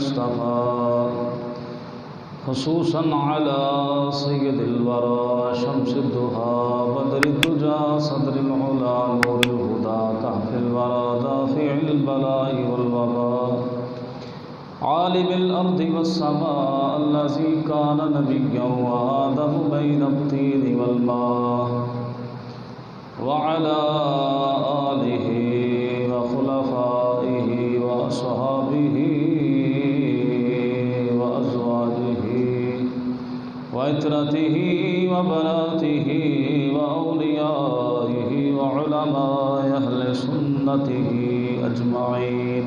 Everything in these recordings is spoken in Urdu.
اصطفى خصوصا على سيد الورى شمس الضحى بدر الدجى صدر العلا نور الهدى كهف الورى دافع البلاء والوباء عالم الأرض والسماء الذي كان نبيا وآدم بين الطين والماء وعلى آله وخلفائه وأصحابه وأزواجه وعترته وبناته وأوليائه وعلماء أهل سنته أجمعين.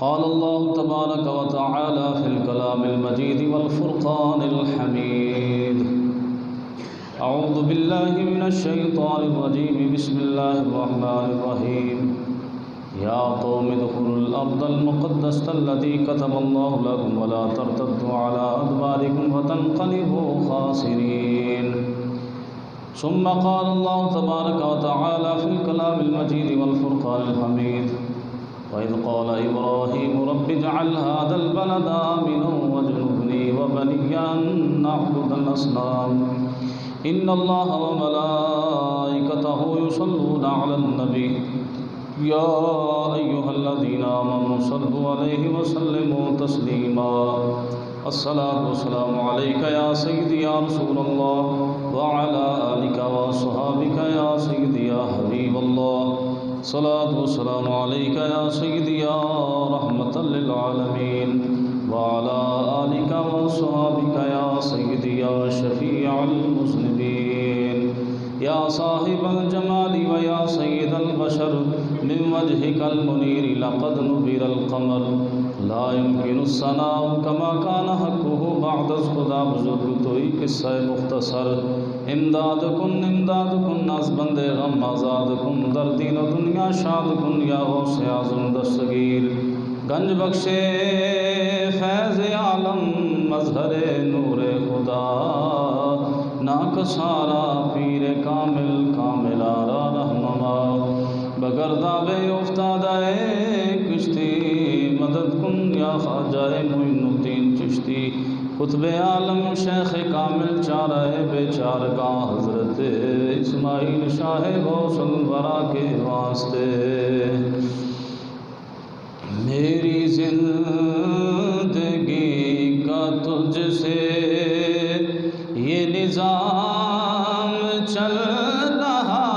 قال الله تبارك وتعالى في الكلام المجيد والفرقان الحميد: أعوذ بالله من الشيطان الرجيم بسم الله الرحمن الرحيم. يا قوم ادخلوا الأرض المقدسة التي كتب الله لكم ولا ترتدوا على أدباركم فتنقلبوا خاسرين. ثم قال الله تبارك وتعالى في الكلام المجيد والفرقان الحميد: وإذ قال إبراهيم رب اجعل هذا البلد آمنا واجنبني وبني أن نعبد الأصنام. إن الله وملائكته يصلون على النبي يا أيها الذين آمنوا صلوا عليه وسلموا تسليما. الصلاة والسلام عليك يا سيدي يا رسول الله وعلى آلك وأصحابك يا سيدي يا حبيب الله. الصلاة والسلام عليك يا سيدي يا رحمة للعالمين وعلى آلك وأصحابك يا سيدي يا شفيع المذنبين. يا صاحب الجمال ويا سيد البشر من وجهك المنير لقد نبر القمر لا يمكن الثناء كما كان حقه بعد خدا بزرگ توئی قصہ مختصر. امداد کن از بند غم آزاد کن در دین و دنیا شاد کن یا غوث اعظم دستگیر. گنج بخشے فیض عالم مظہر نور خدا ناک سارا پیر کامل کامل آرا رحمما. بگردابِ افتادہ کشتی مدد کن یا خواجہ معین الدین چشتی. قطب عالم شیخ کامل چارہ بیچارگاہ حضرت اسماعیل شاہ غوث الورا کے واسطے. میری زندگی کا تجھ سے یہ نظام چل رہا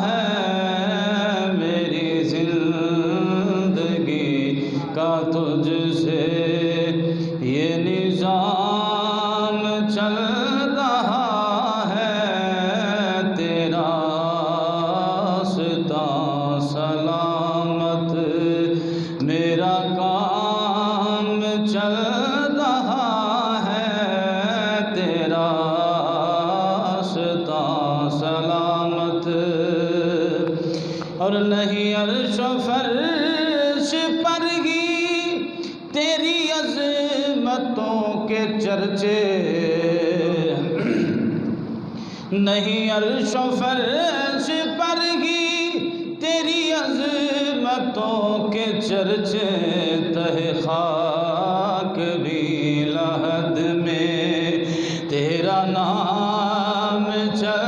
ہے. میری زندگی کا تجھ سے یہ نظام چل رہا ہے. تیرا راستہ سلامت میرا کام چل رہا ہے. تیرا راستہ سلامت اور نہیں عرش و فرش پر ہی تیری عظمتوں کے چرچے. نہیں عرش و فرش پر ہی تیری عظمتوں کے چرچے. تہ خاک بھی لحد میں تیرا نام چل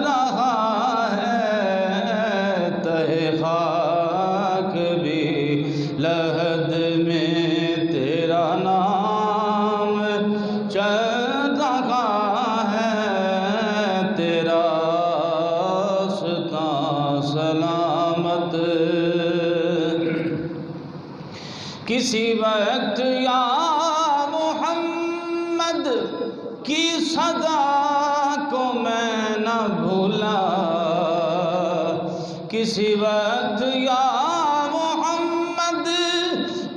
رہا ہے. تہ خاک بھی لحد میں تیرا نام چل رہا ہے. تیرا راستہ سلامت. کسی وقت یا محمد کی صدا کو میں نہ بھولا. کسی وقت یا محمد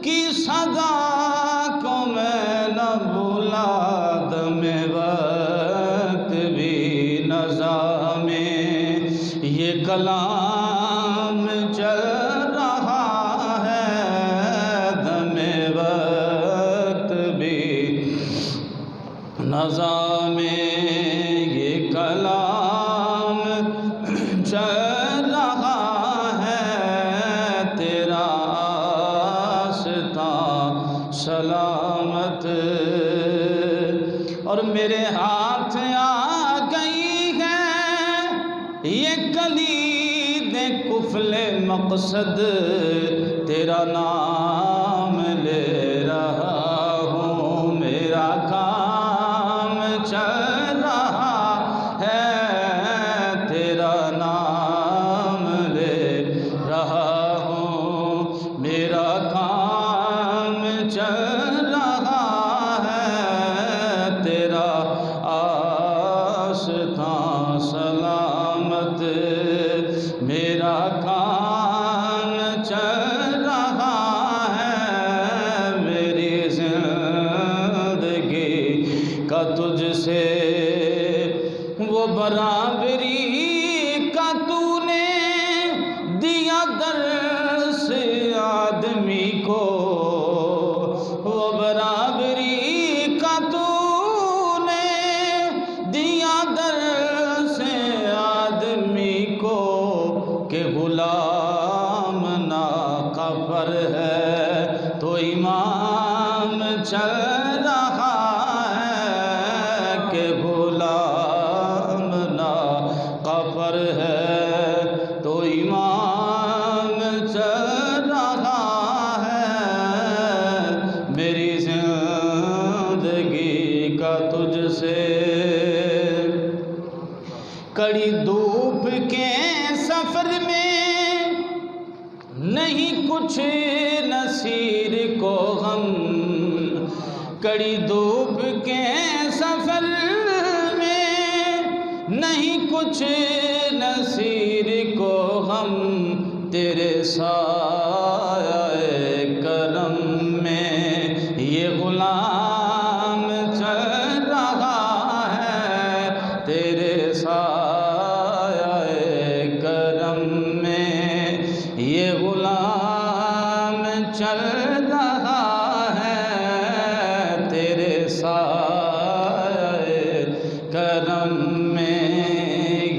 کی صدا کو میں نہ بھولا. دم وقت بھی نظام یہ کلام چل رہا ہے. دم وقت بھی نظام یہ کلام چل رہا ہے. تیرا راستہ سلامت، اور میرے ہاتھ آ گئی ہے یہ کلید قفل مقصد، تیرا نام لے رہا ہوں، میرا کام چل رہا ہے، تیرا نام لے رہا ہوں، میرا کام چل رہا ہے، تیرا آستاں سلامت، میرا کام چل رہا ہے، میری زندگی کا تجھ سے وہ برابری کا تو نے دیا درس آدمی کو، وہ برابری کا تو نے دیا درس آدمی کو، کہ غلام ناقہ پر ہے تو امام چل رہا ہے، کہ غلام ناقہ پر ہے تو امام چل رہا ہے، میری زندگی کا تجھ سے کڑی دھوپ کے سفر میں نہیں کچھ نصیر کو غم، کڑی دھوپ کے سفر میں نہیں کچھ نصیر کو غم، تیرے سایہ کرم میں یہ غلام چل رہا ہے، تیرے سایہ کرم میں یہ غلام چل رہا ہے، تیرے سایہ کرم میں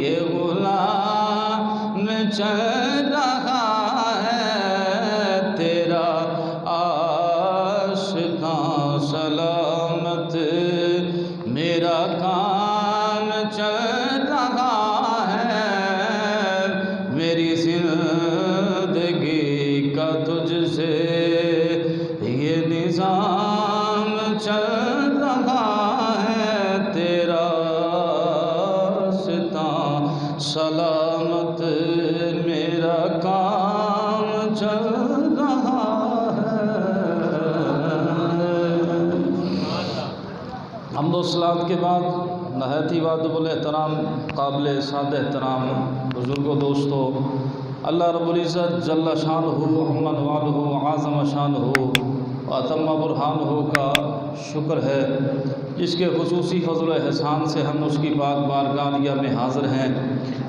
یہ غلام چل رہا ہے، تیرا آشقاں سلامت، میرا کام چل رہا ہے، میری زندگی کا تجھ سے یہ نظام چل رہا ہے، تیرا آستاں سلامت، میرا کام چل رہا ہے۔ حمد و صلوات کے بعد نہایت ہی واجب الاحترام قابل سعادت احترام بزرگوں دوستو، اللہ رب العزت جل شانہ عمن والہ اعظم شانہ واتم برہانہ کا شکر ہے، جس کے خصوصی فضل و احسان سے ہم اس کی پاک بارگاہ میں حاضر ہیں۔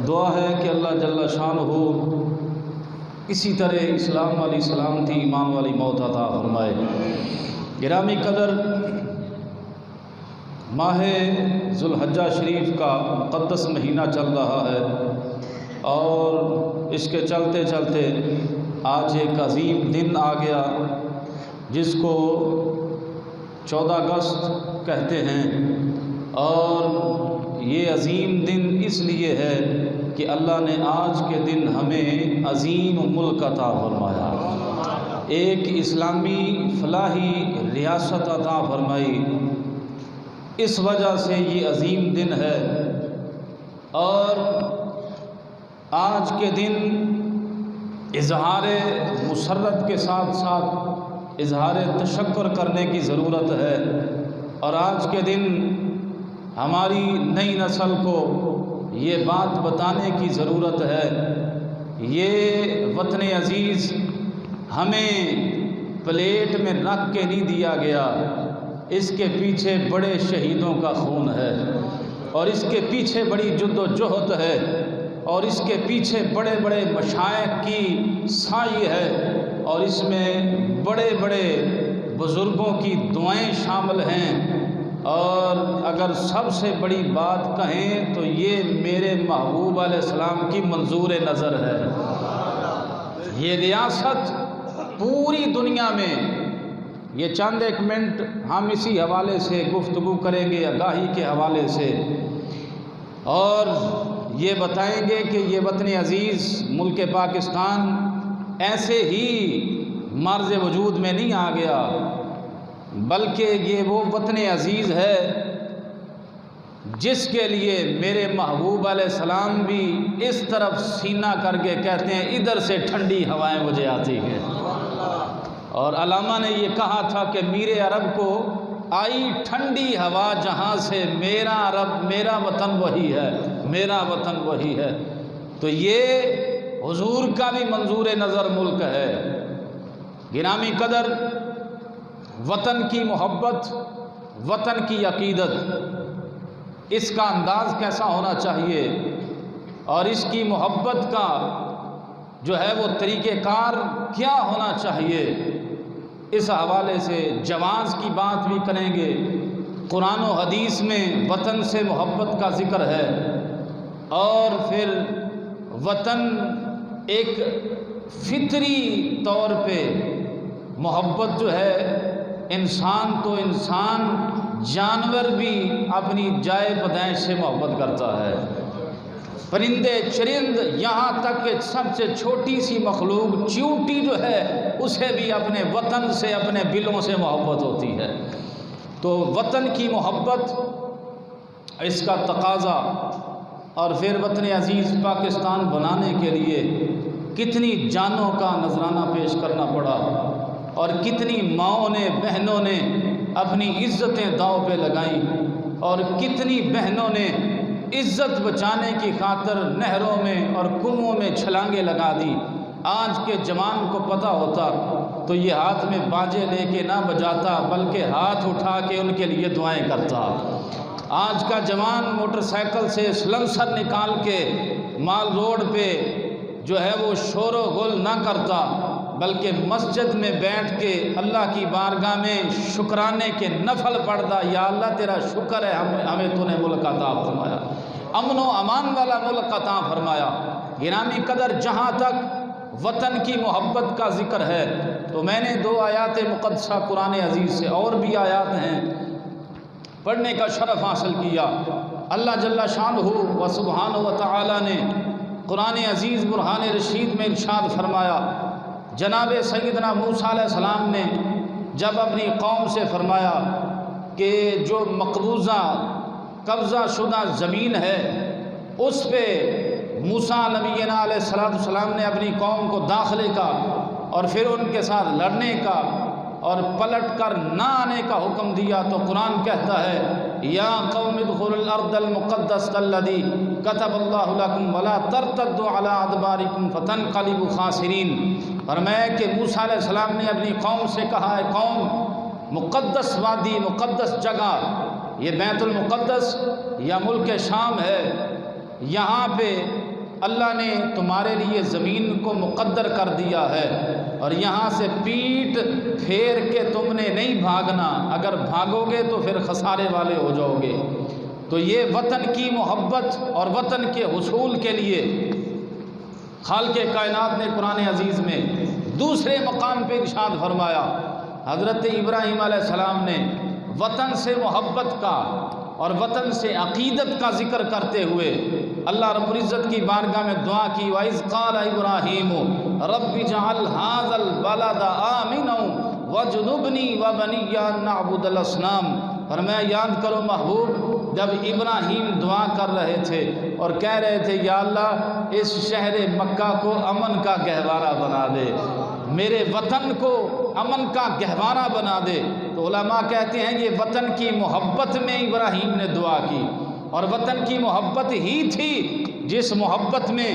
دعا ہے کہ اللہ جل شانہ اسی طرح اسلام والی سلامتی، ایمان والی موت عطا فرمائے۔ گرامی قدر، ماہ ذو الحجہ شریف کا مقدس مہینہ چل رہا ہے، اور اس کے چلتے چلتے آج ایک عظیم دن آ گیا جس کو 14 اگست کہتے ہیں، اور یہ عظیم دن اس لیے ہے کہ اللہ نے آج کے دن ہمیں عظیم ملک عطا فرمایا، ایک اسلامی فلاحی ریاست عطا فرمائی، اس وجہ سے یہ عظیم دن ہے۔ اور آج کے دن اظہار مسرت کے ساتھ ساتھ اظہار تشکر کرنے کی ضرورت ہے، اور آج کے دن ہماری نئی نسل کو یہ بات بتانے کی ضرورت ہے، یہ وطن عزیز ہمیں پلیٹ میں رکھ کے نہیں دیا گیا، اس کے پیچھے بڑے شہیدوں کا خون ہے، اور اس کے پیچھے بڑی جد و جہد ہے، اور اس کے پیچھے بڑے بڑے مشائخ کی سائی ہے، اور اس میں بڑے بڑے بزرگوں کی دعائیں شامل ہیں، اور اگر سب سے بڑی بات کہیں تو یہ میرے محبوب علیہ السلام کی منظور نظر ہے۔ یہ ریاست پوری دنیا میں یہ چند ایک منٹ ہم اسی حوالے سے گفتگو کریں گے آگاہی کے حوالے سے، اور یہ بتائیں گے کہ یہ وطن عزیز ملک پاکستان ایسے ہی مرز وجود میں نہیں آ گیا، بلکہ یہ وہ وطن عزیز ہے جس کے لیے میرے محبوب علیہ السلام بھی اس طرف سینہ کر کے کہتے ہیں ادھر سے ٹھنڈی ہوائیں مجھے آتی ہیں۔ اور علامہ نے یہ کہا تھا کہ میر عرب کو آئی ٹھنڈی ہوا جہاں سے، میرا عرب میرا وطن وہی ہے، میرا وطن وہی ہے۔ تو یہ حضور کا بھی منظور نظر ملک ہے۔ گرامی قدر، وطن کی محبت، وطن کی عقیدت، اس کا انداز کیسا ہونا چاہیے اور اس کی محبت کا جو ہے وہ طریقہ کار کیا ہونا چاہیے، اس حوالے سے جواز کی بات بھی کریں گے۔ قرآن و حدیث میں وطن سے محبت کا ذکر ہے، اور پھر وطن ایک فطری طور پہ محبت جو ہے، انسان تو انسان، جانور بھی اپنی جائے پیدائش سے محبت کرتا ہے، پرندے چرند، یہاں تک کہ سب سے چھوٹی سی مخلوق چیونٹی جو ہے اسے بھی اپنے وطن سے، اپنے بلوں سے محبت ہوتی ہے۔ تو وطن کی محبت، اس کا تقاضا، اور پھر وطن عزیز پاکستان بنانے کے لیے کتنی جانوں کا نذرانہ پیش کرنا پڑا، اور کتنی ماؤں نے، بہنوں نے اپنی عزتیں داؤ پہ لگائیں، اور کتنی بہنوں نے عزت بچانے کی خاطر نہروں میں اور کنووں میں چھلانگیں لگا دی۔ آج کے جوان کو پتہ ہوتا تو یہ ہاتھ میں باجے لے کے نہ بجاتا، بلکہ ہاتھ اٹھا کے ان کے لیے دعائیں کرتا۔ آج کا جوان موٹر سائیکل سے سلنسر نکال کے مال روڈ پہ جو ہے وہ شور و غل نہ کرتا، بلکہ مسجد میں بیٹھ کے اللہ کی بارگاہ میں شکرانے کے نفل پڑھتا، یا اللہ تیرا شکر ہے ہمیں تو نے ملک عطا فرمایا، امن و امان والا ملک عطا فرمایا۔ گرامی قدر، جہاں تک وطن کی محبت کا ذکر ہے تو میں نے 2 آیات مقدسہ قرآن عزیز سے، اور بھی آیات ہیں، پڑھنے کا شرف حاصل کیا۔ اللہ جل شانہ و سبحانہ و تعالی نے قرآن عزیز برہان رشید میں ارشاد فرمایا، جناب سیدنا موسیٰ علیہ السلام نے جب اپنی قوم سے فرمایا کہ جو مقبوضہ قبضہ شدہ زمین ہے اس پہ موسیٰ نبینا علیہ السلام نے اپنی قوم کو داخلے کا اور پھر ان کے ساتھ لڑنے کا اور پلٹ کر نہ آنے کا حکم دیا، تو قرآن کہتا ہے یا قوم ادخلوا الارض المقدسۃ التي كتب اللہ لکم ولا ترتدوا علی ادبارکم فتنقلبوا خاسرین۔ فرمایا کہ موسیٰ علیہ السلام نے اپنی قوم سے کہا ہے، قوم، مقدس وادی، مقدس جگہ، یہ بیت المقدس یا ملک شام ہے، یہاں پہ اللہ نے تمہارے لیے زمین کو مقدر کر دیا ہے، اور یہاں سے پیٹ پھیر کے تم نے نہیں بھاگنا، اگر بھاگو گے تو پھر خسارے والے ہو جاؤ گے۔ تو یہ وطن کی محبت اور وطن کے حصول کے لیے خالق کائنات نے قرآن عزیز میں دوسرے مقام پہ ارشاد فرمایا۔ حضرت ابراہیم علیہ السلام نے وطن سے محبت کا اور وطن سے عقیدت کا ذکر کرتے ہوئے اللہ رب العزت کی بارگاہ میں دعا کی، وَإِذْ قَالَ إِبْرَاهِيمُ رَبِّ اجْعَلْ هَٰذَا الْبَلَدَ آمِنًا وَاجْنُبْنِي وَبَنِيَّ أَن نَّعْبُدَ الْأَصْنَامَ۔ فرمایا یاد کرو محبوب، جب ابراہیم دعا کر رہے تھے اور کہہ رہے تھے یا اللہ اس شہر مکہ کو امن کا گہوارہ بنا دے، میرے وطن کو امن کا گہوارہ بنا دے، تو علماء کہتے ہیں یہ وطن کی محبت میں ابراہیم نے دعا کی، اور وطن کی محبت ہی تھی جس محبت میں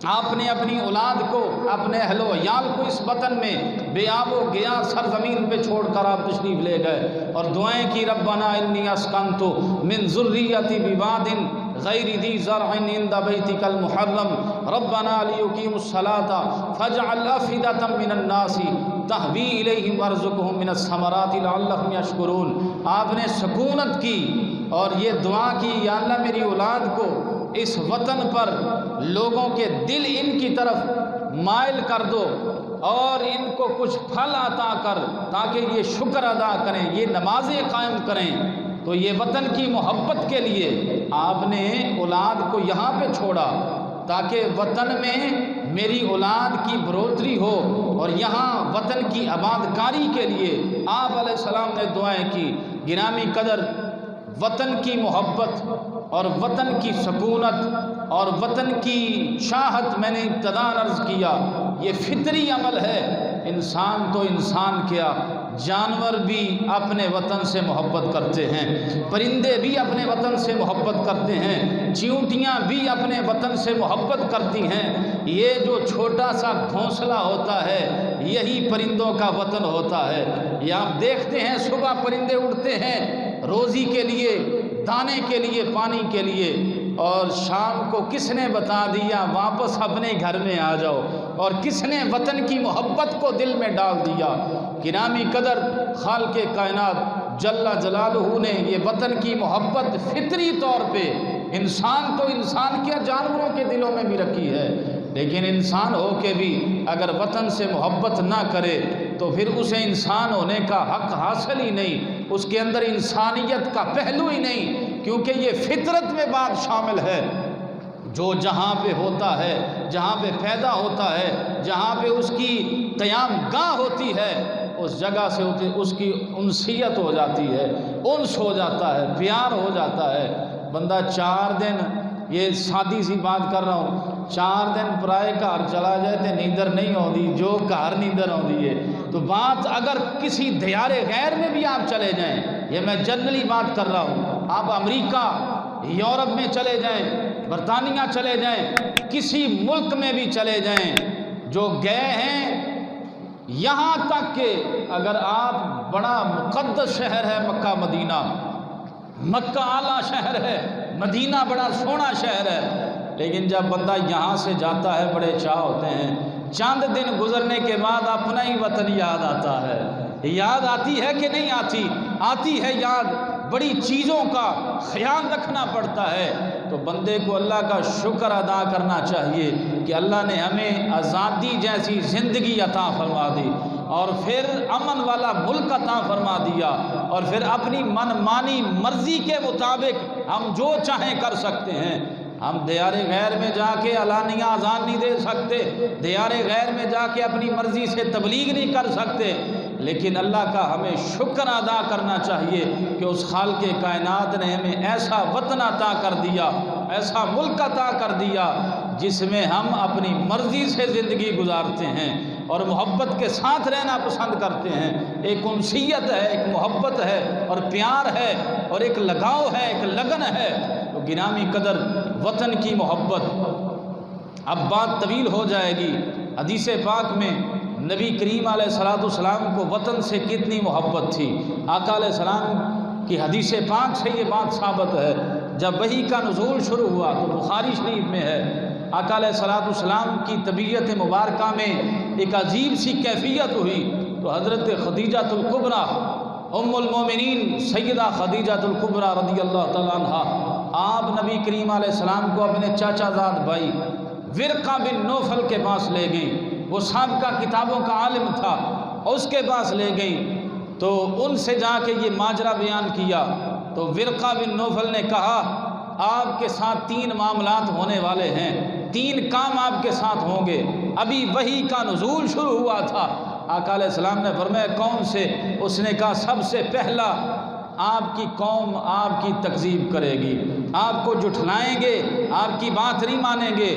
آپ نے اپنی اولاد کو، اپنے اہل و عیال کو اس وطن میں بے آب و گیا سرزمین پہ چھوڑ کر آپ تشریف لے گئے اور دعائیں کی، ربنا انی اسکنت من ذریتی بواد غیر ذی زرع عند بیتک المحرم ربنا لیقیموا الصلاة فاجعل افئدة من الناس تہوی الیہم وارزقہم من الثمرات لعلہم یشکرون۔ آپ نے سکونت کی اور یہ دعا کی، یا اللہ میری اولاد کو اس وطن پر لوگوں کے دل ان کی طرف مائل کر دو، اور ان کو کچھ پھل عطا کر تاکہ یہ شکر ادا کریں، یہ نمازیں قائم کریں۔ تو یہ وطن کی محبت کے لیے آپ نے اولاد کو یہاں پہ چھوڑا تاکہ وطن میں میری اولاد کی بڑھوتری ہو، اور یہاں وطن کی آباد کاری کے لیے آپ علیہ السلام نے دعائیں کی۔ گرامی قدر، وطن کی محبت اور وطن کی سکونت اور وطن کی چاہت، میں نے ابتداء عرض کیا، یہ فطری عمل ہے۔ انسان تو انسان کیا، جانور بھی اپنے وطن سے محبت کرتے ہیں، پرندے بھی اپنے وطن سے محبت کرتے ہیں، چیونٹیاں بھی اپنے وطن سے محبت کرتی ہیں۔ یہ جو چھوٹا سا گھونسلہ ہوتا ہے یہی پرندوں کا وطن ہوتا ہے۔ یہ آپ دیکھتے ہیں صبح پرندے اڑتے ہیں روزی کے لیے، دانے کے لیے، پانی کے لیے، اور شام کو کس نے بتا دیا واپس اپنے گھر میں آ جاؤ، اور کس نے وطن کی محبت کو دل میں ڈال دیا۔ گرامی قدر، خالق کائنات جل جلالہ نے یہ وطن کی محبت فطری طور پہ انسان تو انسان کیا جانوروں کے دلوں میں بھی رکھی ہے، لیکن انسان ہو کے بھی اگر وطن سے محبت نہ کرے تو پھر اسے انسان ہونے کا حق حاصل ہی نہیں، اس کے اندر انسانیت کا پہلو ہی نہیں، کیونکہ یہ فطرت میں بات شامل ہے۔ جو جہاں پہ ہوتا ہے، جہاں پہ پیدا ہوتا ہے، جہاں پہ اس کی قیام گاہ ہوتی ہے، اس جگہ سے اس کی انسیت ہو جاتی ہے، انس ہو جاتا ہے، پیار ہو جاتا ہے۔ بندہ 4 دن، یہ سادی سی بات کر رہا ہوں، 4 دن پرائے گھر چلا جائے تو نیندر نہیں ہوتی، جو گھر نیندر ہوتی ہے۔ تو بات اگر کسی دیار غیر میں بھی آپ چلے جائیں، یہ میں جنرلی بات کر رہا ہوں، آپ امریکہ، یورپ میں چلے جائیں، برطانیہ چلے جائیں، کسی ملک میں بھی چلے جائیں، جو گئے ہیں، یہاں تک کہ اگر آپ، بڑا مقدس شہر ہے مکہ مدینہ، مکہ اعلیٰ شہر ہے، مدینہ بڑا سونا شہر ہے، لیکن جب بندہ یہاں سے جاتا ہے بڑے چاہ ہوتے ہیں، چند دن گزرنے کے بعد اپنا ہی وطن یاد آتا ہے۔ یاد آتی ہے کہ نہیں آتی؟ آتی ہے یاد، بڑی چیزوں کا خیال رکھنا پڑتا ہے۔ تو بندے کو اللہ کا شکر ادا کرنا چاہیے کہ اللہ نے ہمیں آزادی جیسی زندگی عطا فرما دی، اور پھر امن والا ملک عطا فرما دیا، اور پھر اپنی من مانی مرضی کے مطابق ہم جو چاہیں کر سکتے ہیں۔ ہم دیار غیر میں جا کے علانیہ اذان نہیں دے سکتے، دیار غیر میں جا کے اپنی مرضی سے تبلیغ نہیں کر سکتے، لیکن اللہ کا ہمیں شکر ادا کرنا چاہیے کہ اس خالق کائنات نے ہمیں ایسا وطن عطا کر دیا، ایسا ملک عطا کر دیا جس میں ہم اپنی مرضی سے زندگی گزارتے ہیں اور محبت کے ساتھ رہنا پسند کرتے ہیں۔ ایک انسیت ہے، ایک محبت ہے اور پیار ہے اور ایک لگاؤ ہے، ایک لگن ہے۔ تو گرامی قدر، وطن کی محبت، اب بات طویل ہو جائے گی۔ حدیث پاک میں نبی کریم علیہ السلام کو وطن سے کتنی محبت تھی۔ آقا علیہ السلام کی حدیث پاک سے یہ بات ثابت ہے۔ جب وحی کا نزول شروع ہوا تو بخاری شریف میں ہے، آقا علیہ السلام کی طبیعت مبارکہ میں ایک عجیب سی کیفیت ہوئی، تو حضرت خدیجہ الکبریٰ، ام المومنین سیدہ خدیجہ الکبریٰ رضی اللہ تعالیٰ عنہا، آپ نبی کریم علیہ السلام کو اپنے چاچا زاد بھائی ورقہ بن نوفل کے پاس لے گئیں۔ وہ سابقہ کتابوں کا عالم تھا، اس کے پاس لے گئیں تو ان سے جا کے یہ ماجرا بیان کیا۔ تو ورقہ بن نوفل نے کہا، آپ کے ساتھ 3 معاملات ہونے والے ہیں، 3 کام آپ کے ساتھ ہوں گے۔ ابھی وحی کا نزول شروع ہوا تھا۔ آقا علیہ السلام نے فرمایا کون سے؟ اس نے کہا سب سے پہلا، آپ کی قوم آپ کی تکذیب کرے گی، آپ کو جھٹلائیں گے، آپ کی بات نہیں مانیں گے۔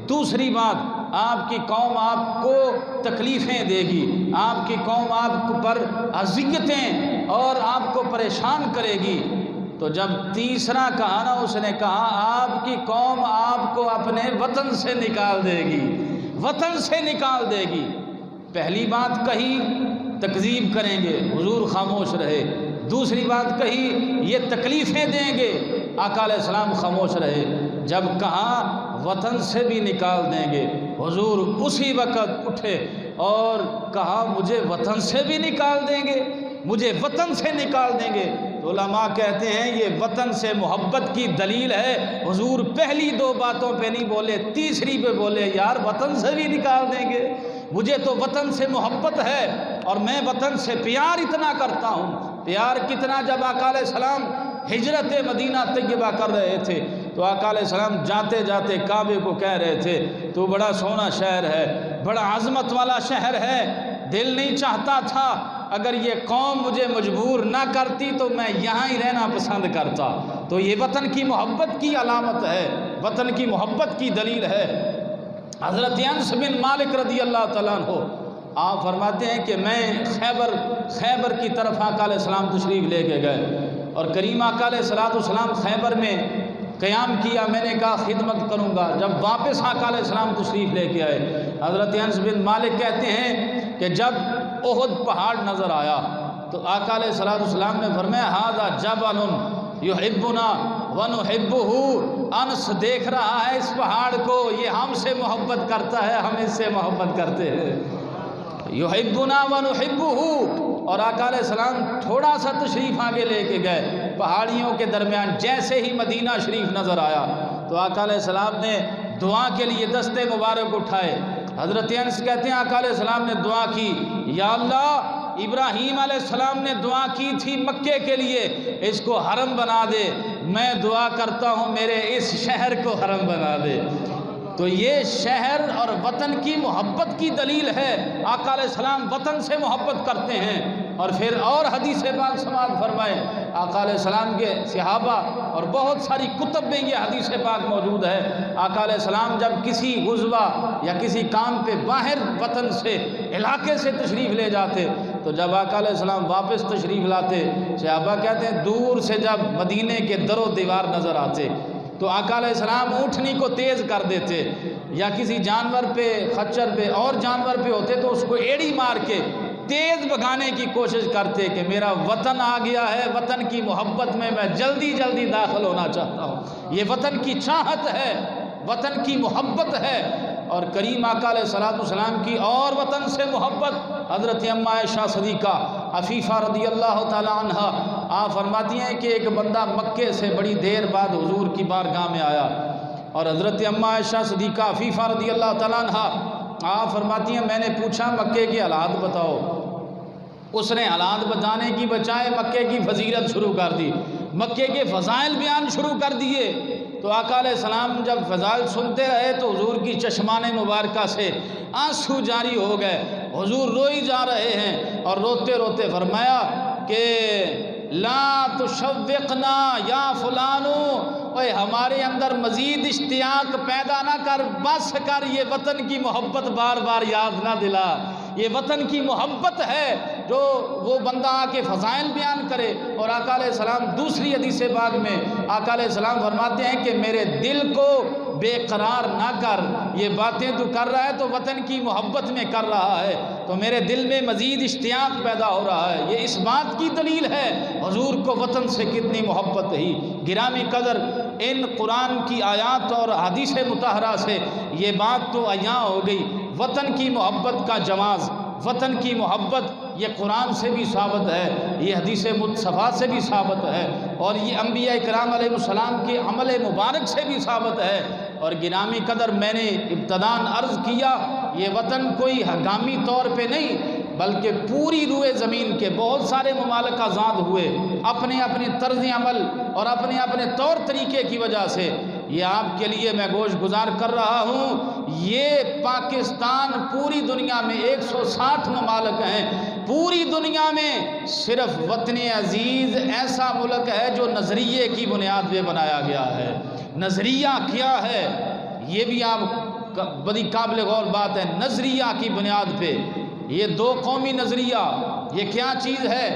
دوسری بات، آپ کی قوم آپ کو تکلیفیں دے گی، آپ کی قوم آپ پر اذیتیں اور آپ کو پریشان کرے گی۔ تو جب تیسرا کہا نا، اس نے کہا آپ کی قوم آپ کو اپنے وطن سے نکال دے گی، وطن سے نکال دے گی۔ پہلی بات کہی تکذیب کریں گے، حضور خاموش رہے۔ دوسری بات کہی یہ تکلیفیں دیں گے، آقا علیہ السلام خاموش رہے۔ جب کہا وطن سے بھی نکال دیں گے، حضور اسی وقت اٹھے اور کہا مجھے وطن سے بھی نکال دیں گے، مجھے وطن سے نکال دیں گے۔ تو علماء کہتے ہیں یہ وطن سے محبت کی دلیل ہے۔ حضور پہلی 2 باتوں پہ نہیں بولے، تیسری پہ بولے یار وطن سے بھی نکال دیں گے، مجھے تو وطن سے محبت ہے اور میں وطن سے پیار اتنا کرتا ہوں۔ پیار کتنا، جب آقا علیہ السلام ہجرت مدینہ طیبہ کر رہے تھے تو آقا علیہ السلام جاتے جاتے کعبے کو کہہ رہے تھے تو بڑا سونا شہر ہے، بڑا عظمت والا شہر ہے، دل نہیں چاہتا تھا اگر یہ قوم مجھے مجبور نہ کرتی تو میں یہاں ہی رہنا پسند کرتا۔ تو یہ وطن کی محبت کی علامت ہے، وطن کی محبت کی دلیل ہے۔ حضرت انس بن مالک رضی اللہ تعالیٰ عنہ آپ فرماتے ہیں کہ میں خیبر کی طرف آقا علیہ السلام تشریف لے کے گئے اور کریم آقا علیہ السلام خیبر میں قیام کیا۔ میں نے کہا خدمت کروں گا۔ جب واپس آقا علیہ السلام تشریف لے کے آئے، حضرت انس بن مالک کہتے ہیں کہ جب احد پہاڑ نظر آیا تو آقا علیہ السلام نے فرمایا ھذا جبل یحبنا ونحبہ۔ انس دیکھ رہا ہے اس پہاڑ کو، یہ ہم سے محبت کرتا ہے، ہم اس سے محبت کرتے ہیں۔ یحبنا ونحبہ۔ اور آقا علیہ السلام تھوڑا سا تشریف آگے لے کے گئے پہاڑیوں کے درمیان، جیسے ہی مدینہ شریف نظر آیا تو آقا علیہ السلام نے دعا کے لیے دستے مبارک اٹھائے۔ حضرت انس کہتے ہیں آقا علیہ السلام نے دعا کی، یا اللہ ابراہیم علیہ السلام نے دعا کی تھی مکے کے لیے اس کو حرم بنا دے، میں دعا کرتا ہوں میرے اس شہر کو حرم بنا دے۔ تو یہ شہر اور وطن کی محبت کی دلیل ہے۔ آقا علیہ السلام وطن سے محبت کرتے ہیں۔ اور پھر اور حدیث پاک سماعت فرمائے، آقا علیہ السلام کے صحابہ اور بہت ساری کتب میں یہ حدیث پاک موجود ہے، آقا علیہ السلام جب کسی غزوہ یا کسی کام پہ باہر وطن سے علاقے سے تشریف لے جاتے تو جب آقا علیہ السلام واپس تشریف لاتے، صحابہ کہتے ہیں دور سے جب مدینے کے در و دیوار نظر آتے تو آقا علیہ السلام اونٹنی کو تیز کر دیتے، یا کسی جانور پہ، خچر پہ اور جانور پہ ہوتے تو اس کو ایڑی مار کے تیز بھگانے کی کوشش کرتے کہ میرا وطن آ گیا ہے، وطن کی محبت میں جلدی جلدی داخل ہونا چاہتا ہوں۔ یہ وطن کی چاہت ہے، وطن کی محبت ہے۔ اور کریم آقا علیہ السلام کی اور وطن سے محبت، حضرت اماں عائشہ صدیقہ عفیفہ رضی اللہ تعالی عنہ آپ فرماتی ہیں کہ ایک بندہ مکے سے بڑی دیر بعد حضور کی بارگاہ میں آیا اور حضرت اماں عائشہ صدیقہ عفیفہ رضی اللہ تعالی عنہ آپ فرماتی ہیں میں نے پوچھا مکے کی حالات بتاؤ، اس نے حالات بتانے کی بجائے مکے کی فضیلت شروع کر دی، مکے کے فضائل بیان شروع کر دیے۔ تو آقا علیہ السلام جب فضائل سنتے رہے تو حضور کی چشمان مبارکہ سے آنسو جاری ہو گئے، حضور روئی جا رہے ہیں اور روتے روتے فرمایا کہ لا تشوقنا یا فلانو، اے ہمارے اندر مزید اشتیاق پیدا نہ کر، بس کر، یہ وطن کی محبت بار بار یاد نہ دلا۔ یہ وطن کی محبت ہے جو وہ بندہ آ کے فضائل بیان کرے۔ اور آقا علیہ السلام دوسری حدیث پاک میں آقا علیہ السلام فرماتے ہیں کہ میرے دل کو بے قرار نہ کر، یہ باتیں تو کر رہا ہے تو وطن کی محبت میں کر رہا ہے، تو میرے دل میں مزید اشتیاق پیدا ہو رہا ہے۔ یہ اس بات کی دلیل ہے حضور کو وطن سے کتنی محبت ہی۔ گرامی قدر، ان قرآن کی آیات اور حدیث مطہرہ سے یہ بات تو عیاں ہو گئی، وطن کی محبت کا جواز، وطن کی محبت یہ قرآن سے بھی ثابت ہے، یہ حدیث مصطفیٰ سے بھی ثابت ہے، اور یہ انبیاء کرام علیہ السلام کے عمل مبارک سے بھی ثابت ہے۔ اور گرامی قدر، میں نے ابتداً عرض کیا یہ وطن کوئی ہنگامی طور پہ نہیں بلکہ پوری روئے زمین کے بہت سارے ممالک آزاد ہوئے اپنے اپنے طرز عمل اور اپنے اپنے طور طریقے کی وجہ سے۔ یہ آپ کے لیے میں گوش گزار کر رہا ہوں، یہ پاکستان پوری دنیا میں 160 ممالک ہیں، پوری دنیا میں صرف وطن عزیز ایسا ملک ہے جو نظریے کی بنیاد پہ بنایا گیا ہے۔ نظریہ کیا ہے یہ بھی آپ بڑی قابل غور بات ہے، نظریہ کی بنیاد پہ یہ دو قومی نظریہ، یہ کیا چیز ہے؟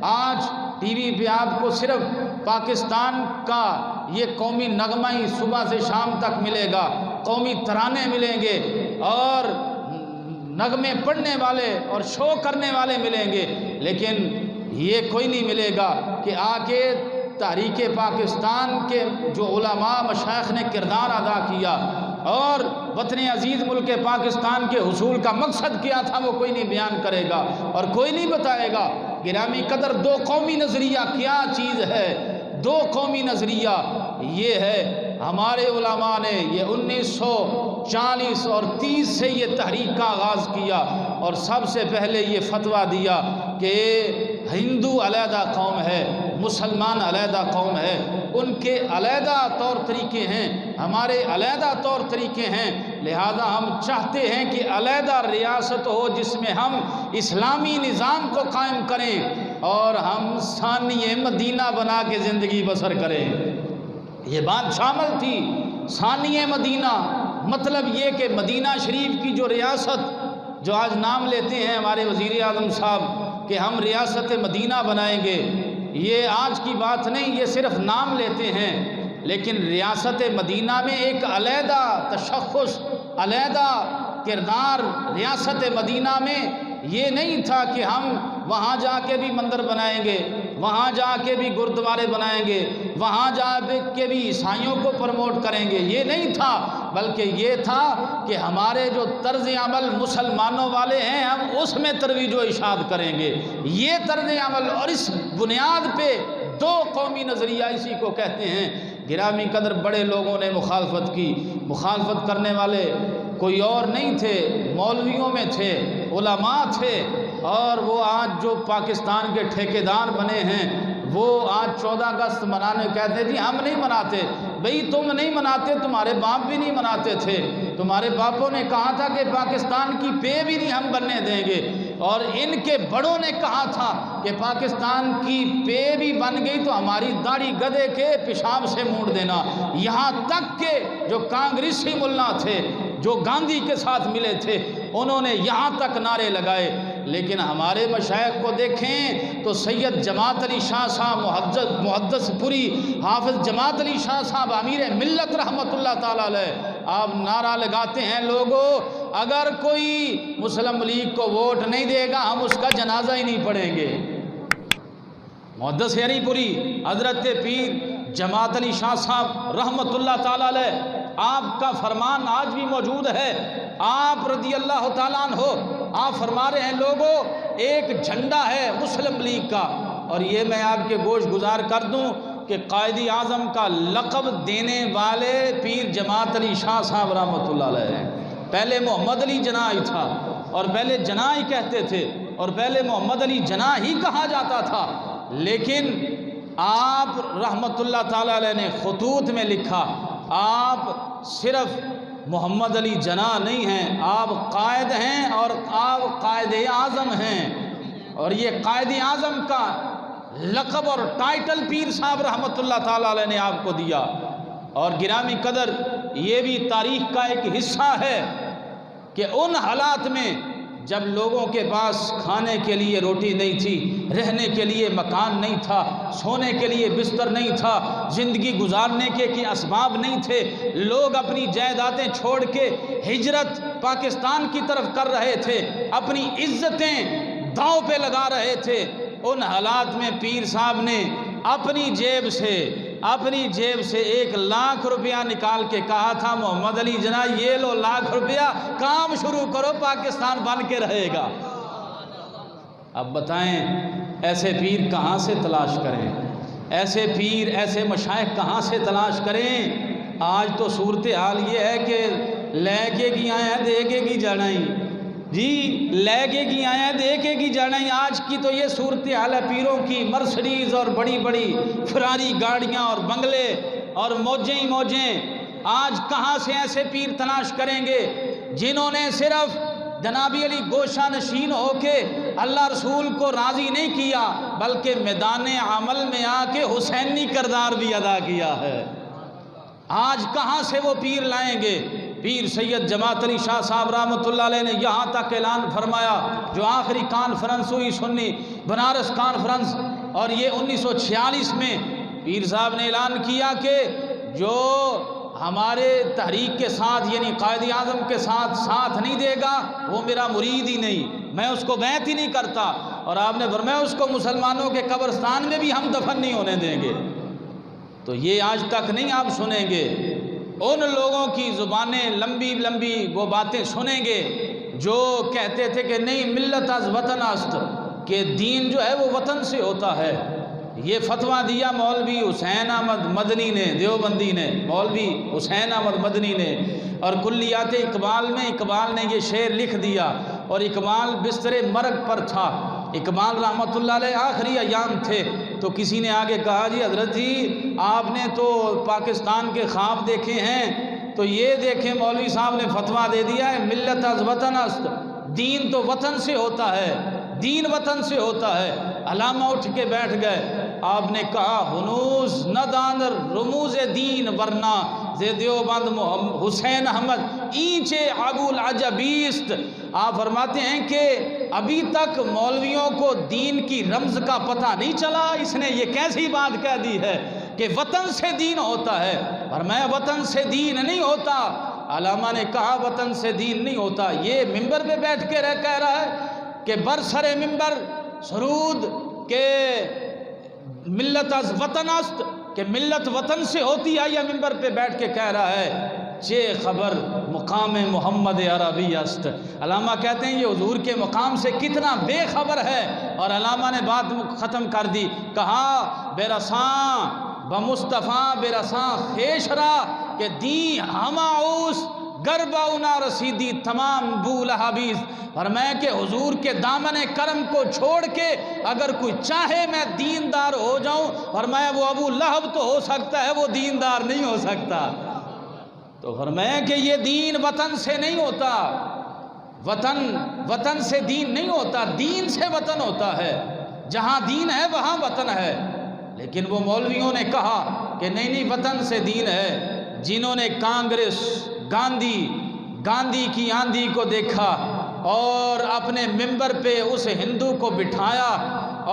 آج ٹی وی پہ آپ کو صرف پاکستان کا یہ قومی نغمہ ہی صبح سے شام تک ملے گا، قومی ترانے ملیں گے اور نغمے پڑھنے والے اور شو کرنے والے ملیں گے، لیکن یہ کوئی نہیں ملے گا کہ آ کے تحریک پاکستان کے جو علماء مشائخ نے کردار ادا کیا اور وطن عزیز ملک پاکستان کے حصول کا مقصد کیا تھا وہ کوئی نہیں بیان کرے گا اور کوئی نہیں بتائے گا۔ گرامی قدر، دو قومی نظریہ کیا چیز ہے؟ دو قومی نظریہ یہ ہے ہمارے علماء نے یہ 1940 اور 30 سے یہ تحریک کا آغاز کیا اور سب سے پہلے یہ فتویٰ دیا کہ ہندو علیحدہ قوم ہے، مسلمان علیحدہ قوم ہے، ان کے علیحدہ طور طریقے ہیں، ہمارے علیحدہ طور طریقے ہیں، لہذا ہم چاہتے ہیں کہ علیحدہ ریاست ہو جس میں ہم اسلامی نظام کو قائم کریں اور ہم ثانیہ مدینہ بنا کے زندگی بسر کریں۔ یہ بات شامل تھی ثانیہ مدینہ، مطلب یہ کہ مدینہ شریف کی جو ریاست، جو آج نام لیتے ہیں ہمارے وزیر اعظم صاحب کہ ہم ریاست مدینہ بنائیں گے، یہ آج کی بات نہیں، یہ صرف نام لیتے ہیں، لیکن ریاست مدینہ میں ایک علیحدہ تشخص، علیحدہ کردار ریاست مدینہ میں یہ نہیں تھا کہ ہم وہاں جا کے بھی مندر بنائیں گے، وہاں جا کے بھی گردوارے بنائیں گے، وہاں جا کے بھی عیسائیوں کو پروموٹ کریں گے، یہ نہیں تھا، بلکہ یہ تھا کہ ہمارے جو طرز عمل مسلمانوں والے ہیں ہم اس میں ترویج و ارشاد کریں گے، یہ طرز عمل، اور اس بنیاد پہ دو قومی نظریہ اسی کو کہتے ہیں۔ گرامی قدر بڑے لوگوں نے مخالفت کی، مخالفت کرنے والے کوئی اور نہیں تھے، مولویوں میں تھے، علماء تھے، اور وہ آج جو پاکستان کے ٹھیکیدار بنے ہیں وہ آج 14 اگست منانے کہتے جی ہم نہیں مناتے۔ بھئی تم نہیں مناتے، تمہارے باپ بھی نہیں مناتے تھے، تمہارے باپوں نے کہا تھا کہ پاکستان کی پے بھی نہیں ہم بننے دیں گے، اور ان کے بڑوں نے کہا تھا کہ پاکستان کی پے بھی بن گئی تو ہماری داڑھی گدھے کے پیشاب سے موڑ دینا۔ یہاں تک کہ جو کانگریسی ملا تھے، جو گاندھی کے ساتھ ملے تھے، انہوں نے یہاں تک نعرے لگائے، لیکن ہمارے مشائخ کو دیکھیں تو سید جماعت علی شاہ صاحب محدث پوری، حافظ جماعت علی شاہ صاحب امیر ملت رحمۃ اللہ تعالی علیہ، آپ نعرہ لگاتے ہیں لوگوں اگر کوئی مسلم لیگ کو ووٹ نہیں دے گا ہم اس کا جنازہ ہی نہیں پڑھیں گے۔ محدث علی پوری حضرت پیر جماعت علی شاہ صاحب رحمۃ اللہ تعالی علیہ، آپ کا فرمان آج بھی موجود ہے، آپ رضی اللہ تعالیٰ عنہ آپ فرما رہے ہیں لوگوں ایک جھنڈا ہے مسلم لیگ کا، اور یہ میں آپ کے گوش گزار کر دوں کہ قائد اعظم کا لقب دینے والے پیر جماعت علی شاہ صاحب رحمۃ اللہ علیہ ہیں۔ پہلے محمد علی جناح ہی تھا، اور پہلے جناح ہی کہتے تھے، اور پہلے محمد علی جناح ہی کہا جاتا تھا، لیکن آپ رحمۃ اللہ تعالی علیہ نے خطوط میں لکھا آپ صرف محمد علی جناح نہیں ہیں، آپ قائد ہیں اور آپ قائد اعظم ہیں، اور یہ قائد اعظم کا لقب اور ٹائٹل پیر صاحب رحمۃ اللہ تعالی علیہ نے آپ کو دیا۔ اور گرامی قدر یہ بھی تاریخ کا ایک حصہ ہے کہ ان حالات میں جب لوگوں کے پاس کھانے کے لیے روٹی نہیں تھی، رہنے کے لیے مکان نہیں تھا، سونے کے لیے بستر نہیں تھا، زندگی گزارنے کے اسباب نہیں تھے، لوگ اپنی جائیدادیں چھوڑ کے ہجرت پاکستان کی طرف کر رہے تھے، اپنی عزتیں داؤں پہ لگا رہے تھے، ان حالات میں پیر صاحب نے اپنی جیب سے 1 لاکھ روپیہ نکال کے کہا تھا محمد علی جناح یہ لو 1 لاکھ روپیہ، کام شروع کرو، پاکستان بن کے رہے گا۔ اب بتائیں ایسے پیر کہاں سے تلاش کریں، ایسے پیر ایسے مشائخ کہاں سے تلاش کریں؟ آج تو صورتحال یہ ہے کہ لے کے گی آئے ہیں دے کے گی جانا ہی، جی لے کے گی آئے ہیں دے کے گی جانا ہی۔ آج کی تو یہ صورتحال ہے، پیروں کی مرسڈیز اور بڑی بڑی فراری گاڑیاں اور بنگلے اور موجیں ہی موجیں۔ آج کہاں سے ایسے پیر تلاش کریں گے جنہوں نے صرف جناب علی گوشہ نشین ہو کے اللہ رسول کو راضی نہیں کیا بلکہ میدان عمل میں آ کے حسینی کردار بھی ادا کیا ہے؟ آج کہاں سے وہ پیر لائیں گے؟ پیر سید جماعت علی شاہ صاحب رحمۃ اللہ علیہ نے یہاں تک اعلان فرمایا، جو آخری کانفرنس ہوئی سنی بنارس کانفرنس، اور یہ 1946 میں پیر صاحب نے اعلان کیا کہ جو ہمارے تحریک کے ساتھ یعنی قائد اعظم کے ساتھ نہیں دے گا وہ میرا مرید ہی نہیں، میں اس کو بیعت ہی نہیں کرتا، اور آپ نے فرمایا اس کو مسلمانوں کے قبرستان میں بھی ہم دفن نہیں ہونے دیں گے۔ تو یہ آج تک نہیں آپ سنیں گے، ان لوگوں کی زبانیں لمبی لمبی وہ باتیں سنیں گے جو کہتے تھے کہ نہیں ملت از وطن است، کہ دین جو ہے وہ وطن سے ہوتا ہے، یہ فتویٰ دیا مولوی حسین احمد مدنی نے، دیوبندی نے، مولوی حسین احمد مدنی نے، اور کلیات اقبال میں اقبال نے یہ شعر لکھ دیا، اور اقبال بستر مرگ پر تھا، اقبال رحمۃ اللہ علیہ آخری ایام تھے، تو کسی نے آگے کہا جی حضرت جی آپ نے تو پاکستان کے خواب دیکھے ہیں، تو یہ دیکھیں مولوی صاحب نے فتویٰ دے دیا ہے ملت از وطن است، دین تو وطن سے ہوتا ہے، دین وطن سے ہوتا ہے۔ علامہ اٹھ کے بیٹھ گئے، آپ نے کہا ہنوز نہ داندر رموز دین ورنہ زی دیوبند حسین احمد اینچے عبول عجبیست۔ آپ فرماتے ہیں کہ ابھی تک مولویوں کو دین کی رمز کا پتہ نہیں چلا، اس نے یہ کیسی بات کہہ دی ہے کہ وطن سے دین ہوتا ہے، فرمایا وطن سے دین نہیں ہوتا۔ علامہ نے کہا وطن سے دین نہیں ہوتا، یہ ممبر پہ بیٹھ کے کہہ رہا ہے کہ برسر ممبر سرود کہ ملت از وطن است، کہ ملت وطن سے ہوتی ہے، یا ممبر پہ بیٹھ کے کہہ رہا ہے چے خبر مقام محمد عربی است۔ علامہ کہتے ہیں یہ حضور کے مقام سے کتنا بے خبر ہے، اور علامہ نے بات ختم کر دی، کہا بے رساں بمصطفیٰ بے رساں خیشرا کہ دی ہما اوس گربا انا رسیدی تمام بول حبیز۔ فرمایا کہ حضور کے دامن کرم کو چھوڑ کے اگر کوئی چاہے میں دیندار ہو جاؤں، فرمایا وہ ابو لہب تو ہو سکتا ہے، وہ دیندار نہیں ہو سکتا۔ تو فرمایا کہ یہ دین وطن سے نہیں ہوتا، وطن سے دین نہیں ہوتا، دین سے وطن ہوتا ہے، جہاں دین ہے وہاں وطن ہے۔ لیکن وہ مولویوں نے کہا کہ نہیں وطن سے دین ہے۔ جنہوں نے کانگریس گاندھی کی آندھی کو دیکھا اور اپنے ممبر پہ اس ہندو کو بٹھایا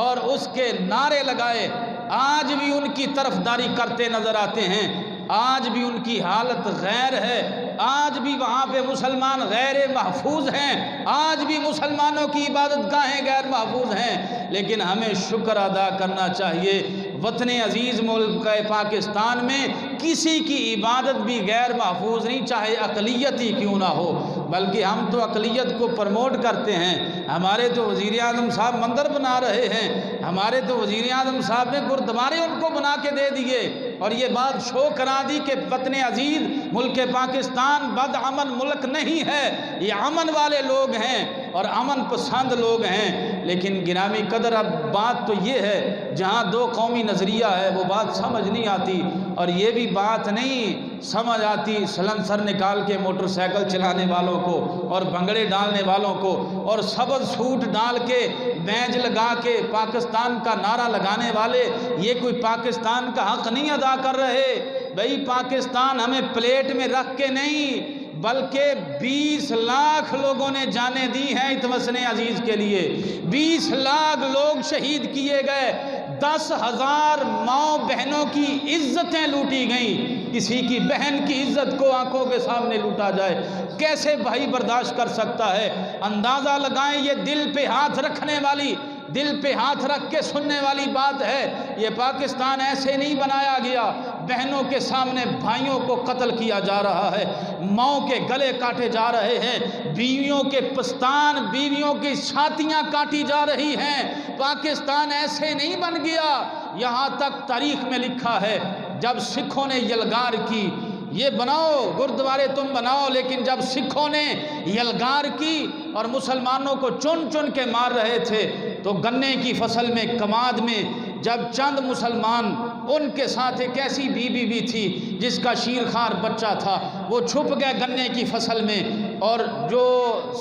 اور اس کے نعرے لگائے، آج بھی ان کی طرفداری کرتے نظر آتے ہیں، آج بھی ان کی حالت غیر ہے، آج بھی وہاں پہ مسلمان غیر محفوظ ہیں، آج بھی مسلمانوں کی عبادت گاہیں غیر محفوظ ہیں۔ لیکن ہمیں شکر ادا کرنا چاہیے وطن عزیز ملک پاکستان میں کسی کی عبادت بھی غیر محفوظ نہیں، چاہے اقلیت ہی کیوں نہ ہو، بلکہ ہم تو اقلیت کو پروموٹ کرتے ہیں۔ ہمارے تو وزیر اعظم صاحب مندر بنا رہے ہیں، ہمارے تو وزیر اعظم صاحب نے گردوارے ان کو بنا کے دے دیے، اور یہ بات شو کرا دی کہ وطن عزیز ملک پاکستان بد امن ملک نہیں ہے، یہ امن والے لوگ ہیں اور امن پسند لوگ ہیں۔ لیکن گرامی قدر اب بات تو یہ ہے جہاں دو قومی نظریہ ہے وہ بات سمجھ نہیں آتی، اور یہ بھی بات نہیں سمجھ آتی سلنسر نکال کے موٹر سائیکل چلانے والوں کو اور بھنگڑے ڈالنے والوں کو اور سبز سوٹ ڈال کے بیج لگا کے پاکستان کا نعرہ لگانے والے، یہ کوئی پاکستان کا حق نہیں ادا کر رہے۔ بھئی پاکستان ہمیں پلیٹ میں رکھ کے نہیں بلکہ 20 لاکھ لوگوں نے جانیں دی ہیں اس وطن عزیز کے لیے، 20 لاکھ لوگ شہید کیے گئے، 10,000 ماں بہنوں کی عزتیں لوٹی گئیں۔ کسی کی بہن کی عزت کو آنکھوں کے سامنے لوٹا جائے، کیسے بھائی برداشت کر سکتا ہے؟ اندازہ لگائیں یہ دل پہ ہاتھ رکھنے والی، دل پہ ہاتھ رکھ کے سننے والی بات ہے۔ یہ پاکستان ایسے نہیں بنایا گیا، بہنوں کے سامنے بھائیوں کو قتل کیا جا رہا ہے، ماؤں کے گلے کاٹے جا رہے ہیں، بیویوں کے پستان، بیویوں کی چھاتیاں کاٹی جا رہی ہیں۔ پاکستان ایسے نہیں بن گیا۔ یہاں تک تاریخ میں لکھا ہے جب سکھوں نے یلغار کی، یہ بناؤ گردوارے تم بناؤ، لیکن جب سکھوں نے یلغار کی اور مسلمانوں کو چن چن کے مار رہے تھے تو گنے کی فصل میں کماد میں جب چند مسلمان، ان کے ساتھ ایک ایسی بیوی بھی تھی جس کا شیرخوار بچہ تھا، وہ چھپ گئے گنے کی فصل میں، اور جو